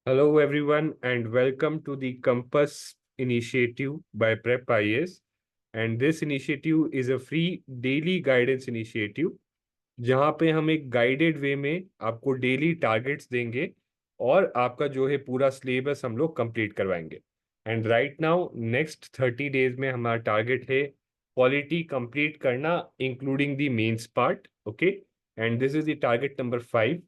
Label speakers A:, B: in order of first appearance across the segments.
A: Hello, everyone, and welcome to the Compass Initiative by Prep IAS. And this initiative is a free daily guidance initiative, जहाँ पे हम एक guided वे में आपको daily targets देंगे और आपका जो है पूरा सिलेबस हम लोग कंप्लीट करवाएंगे। And right now next 30 days में हमारा टारगेट है पॉलिटी कंप्लीट करना including the mains part. Okay, and this is the target number 5।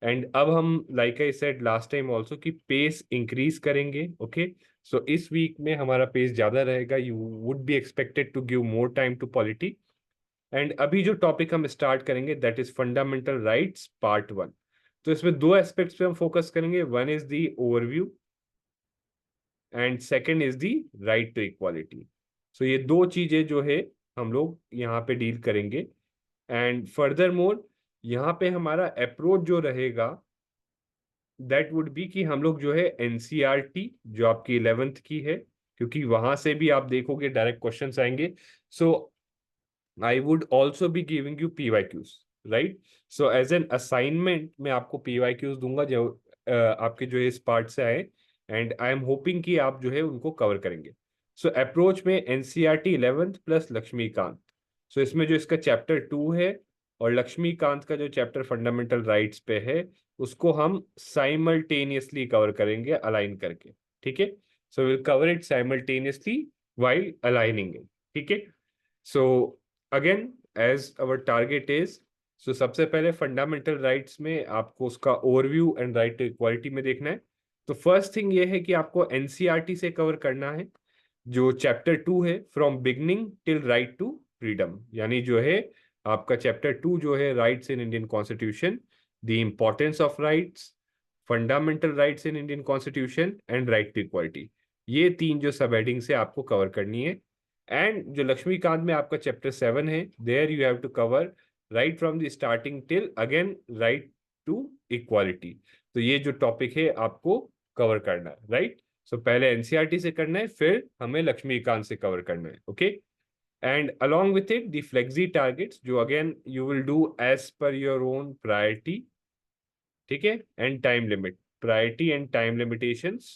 A: And अब हम like I said last time also कि पेस इंक्रीज करेंगे। ओके, सो इस वीक में हमारा पेस ज्यादा रहेगा। You would be expected to give more time to polity. And अभी जो टॉपिक हम स्टार्ट करेंगे that is fundamental rights part 1। तो इसमें दो एस्पेक्ट्स पे हम फोकस करेंगे। One is the overview and second is the right to equality. So ये दो चीजें जो है हम लोग यहाँ पे डील करेंगे। एंड फर्दर मोर यहाँ पे हमारा अप्रोच जो रहेगा दैट वुड बी कि हम लोग जो है एनसीईआरटी जो आपकी 11th की है, क्योंकि वहां से भी आप देखोगे डायरेक्ट क्वेश्चंस आएंगे। So I would also be giving you PYQs, right. So as an assignment मैं आपको पीवाईक्यूज दूंगा जो आपके जो है इस पार्ट से आए। एंड आई एम होपिंग कि आप जो है उनको कवर करेंगे। सो अप्रोच में एनसीईआरटी 11th प्लस लक्ष्मीकांत। सो इसमें जो इसका चैप्टर 2 है और लक्ष्मीकांत का जो चैप्टर फंडामेंटल राइट्स पे है उसको हम साइमल्टेनियसली कवर करेंगे अलाइन करके। ठीक है, so will cover it simultaneously while aligning it. ठीक है, so again as our target is, so सबसे पहले फंडामेंटल राइट्स में आपको उसका overview and right to equality में देखना है। तो फर्स्ट थिंग ये है कि आपको एनसीईआरटी से कवर करना है जो चैप्टर 2 है, from beginning till right to freedom, यानी जो है आपका चैप्टर 2 जो है rights in Indian constitution, the importance of rights, fundamental rights in Indian constitution and right to equality. ये तीन जो सब हेडिंग से आपको कवर करनी है। एंड जो लक्ष्मीकांत में आपका चैप्टर 7 है, there you have to cover right from the starting till again right to equality. तो ये जो टॉपिक है आपको कवर करना है, राइट। सो पहले एनसीईआरटी से करना है, फिर हमें लक्ष्मीकांत से कवर करना है। Okay, and along with it the flexi targets जो again you will do as per your own priority। ठीक है, and time limit, priority and time limitations.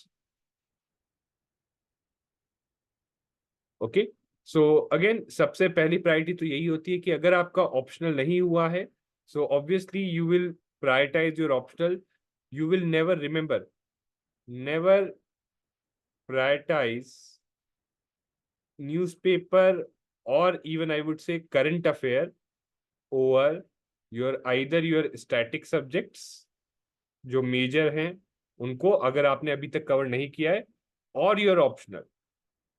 A: Okay, so again सबसे पहली प्रायोरिटी तो यही होती है कि अगर आपका ऑप्शनल नहीं हुआ है, so obviously you will prioritize your optional. You will never remember, never prioritize newspaper और even I would say current affair over your either your static subjects जो मेजर हैं उनको, अगर आपने अभी तक कवर नहीं किया है, और योर ऑप्शनल,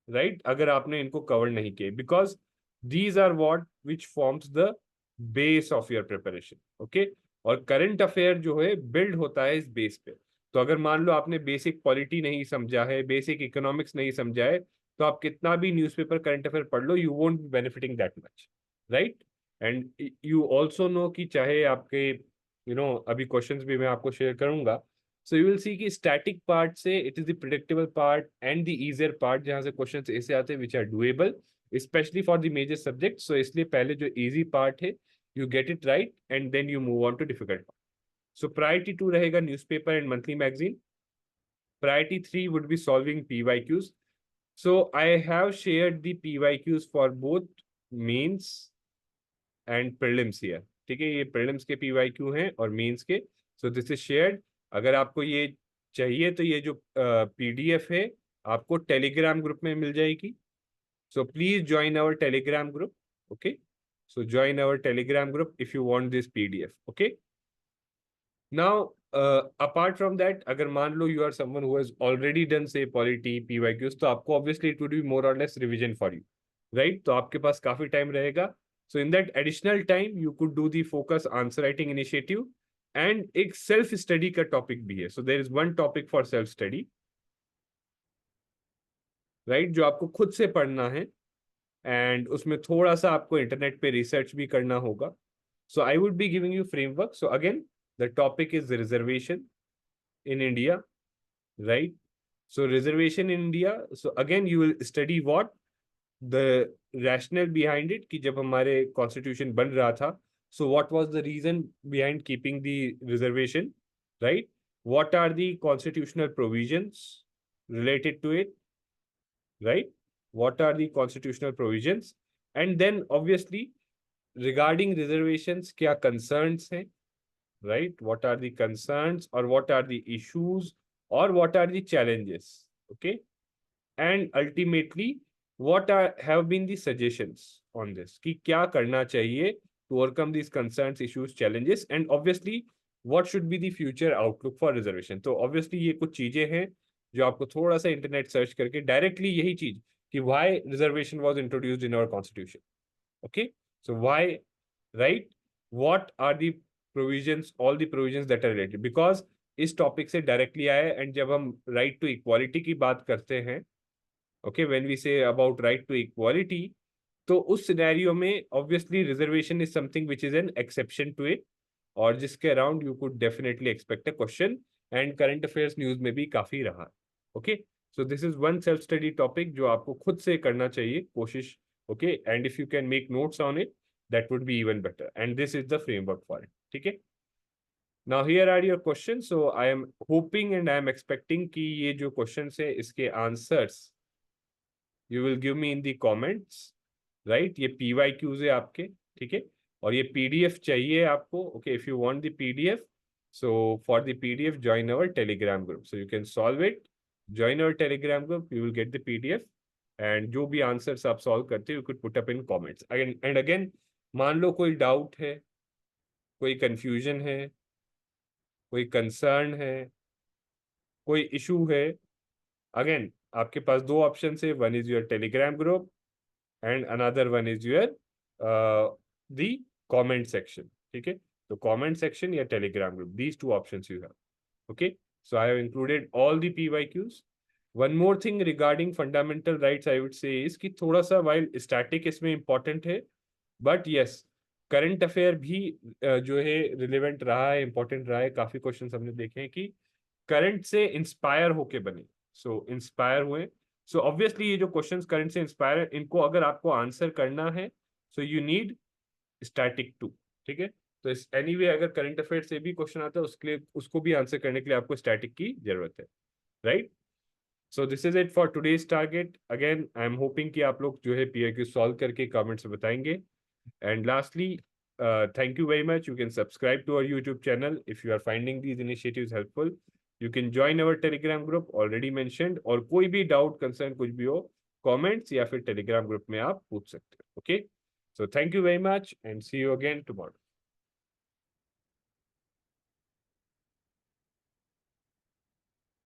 A: राइट, अगर आपने इनको कवर नहीं किए, because these are what which forms the base of your preparation. Okay, और करंट अफेयर जो है बिल्ड होता है इस बेस पे। तो अगर मान लो आपने बेसिक पॉलिटी नहीं समझा है, बेसिक इकोनॉमिक्स नहीं समझा है, तो आप कितना भी न्यूज़पेपर करंट अफेयर पढ़ लो, you won't be benefiting that much, right. And you also know कि चाहे आपके अभी क्वेश्चंस भी मैं आपको शेयर करूंगा। सो यू विल सी कि स्टैटिक पार्ट से it is the predictable part and the easier part, जहां से क्वेश्चंस ऐसे आते हैं which are doable specially for the major subject. So इसलिए पहले जो इजी पार्ट है you get it right and then you move on to difficult. So priority 2 रहेगा newspaper and monthly magazine. Priority 3 would be solving PYQs. So I have shared the PYQs for both mains and prelims here. ठीक है, ये prelims के PYQ हैं और mains के। सो this is shared. अगर आपको ये चाहिए तो ये जो पीडीएफ है आपको टेलीग्राम ग्रुप में मिल जाएगी। So please join our Telegram group. Okay, so join our Telegram group if you want this PDF. Okay, now apart from that, अगर मान लो you are someone who has already done से polity PYQs, तो आपको obviously it would be more और less revision for you, right. तो आपके पास काफी टाइम रहेगा। So in that additional time you could do the focus answer writing initiative. And एक सेल्फ स्टडी का टॉपिक भी है। So there is one topic for self study, right, जो आपको खुद से पढ़ना है एंड उसमें थोड़ा सा आपको इंटरनेट पे रिसर्च भी करना होगा। So I would be giving you framework. So again the topic is reservation in India, right? So reservation in India. So again, you will study what the rationale behind it कि जब हमारे constitution बन रहा था, so what was the reason behind keeping the reservation, right? what are the constitutional provisions related to it, right? What are the constitutional provisions? And then obviously regarding reservations, क्या concerns हैं, right? What are the concerns or what are the issues or what are the challenges, okay? And ultimately, what have been the suggestions on this? कि क्या करना चाहिए to overcome these concerns, issues, challenges, and obviously what should be the future outlook for reservation. तो obviously ये कुछ चीजें हैं जो आपको थोड़ा सा इंटरनेट सर्च करके डायरेक्टली यही चीज कि why reservation was introduced in our constitution. Okay, so why, right? What are the provisions, all the provisions that are related? Because इस टॉपिक से डायरेक्टली आए एंड जब हम राइट टू इक्वालिटी की बात करते हैं, okay, when we say about right to equality, तो उस सिनेरियो में obviously reservation is something which is an exception to it, और जिसके around you could definitely expect a question, and current affairs news में भी काफी रहा। Okay, so this is one self study topic जो आपको खुद से करना चाहिए कोशिश, okay, and if you can make notes on it that would be even better, and this is the framework for it. Okay, now here are your questions. So I am hoping and I am expecting कि ये जो questions है इसके answers you will give me in the comments, right? ये PYQs है आपके, ठीक है, और ये PDF चाहिए आपको, okay? If you want the PDF, so for the PDF join our Telegram group, so you can solve it, join our Telegram group, you will get the PDF, and जो भी answers आप solve करते हो you could put up in comments. And again, मान लो कोई doubt है, कोई confusion है, कोई कंसर्न है, कोई इशू है, अगेन आपके पास दो ऑप्शन है, one is your Telegram group and another one is your the comment section, ठीक है? तो कमेंट सेक्शन या Telegram group, these two options you have, okay? So I have included all the PYQs. One more thing regarding fundamental rights I would से is कि थोड़ा सा while static इसमें important है, बट यस करंट अफेयर भी जो है relevant रहा है, इंपॉर्टेंट रहा है, काफी क्वेश्चन हमने देखे हैं कि करंट से इंस्पायर होके बने, सो इंस्पायर हुए। सो ऑब्वियसली ये जो क्वेश्चंस करंट से इंस्पायर है, इनको अगर आपको आंसर करना है सो यू नीड स्टैटिक 2, ठीक है? तो इस एनीवे अगर करंट अफेयर से भी क्वेश्चन आता है उसके लिए, उसको भी आंसर करने के लिए आपको स्टैटिक की जरूरत है, right? So this is it for today's target. Again I am hoping कि आप लोग जो है PIQ सॉल्व करके कमेंट्स में बताएंगे। And lastly, thank you very much. You can subscribe to our YouTube channel if you are finding these initiatives helpful. You can join our Telegram group already mentioned, और कोई भी doubt concern कुछ भी हो comments या फिर Telegram group में आप पूछ सकते हो। Okay, so thank you very much and see you again tomorrow.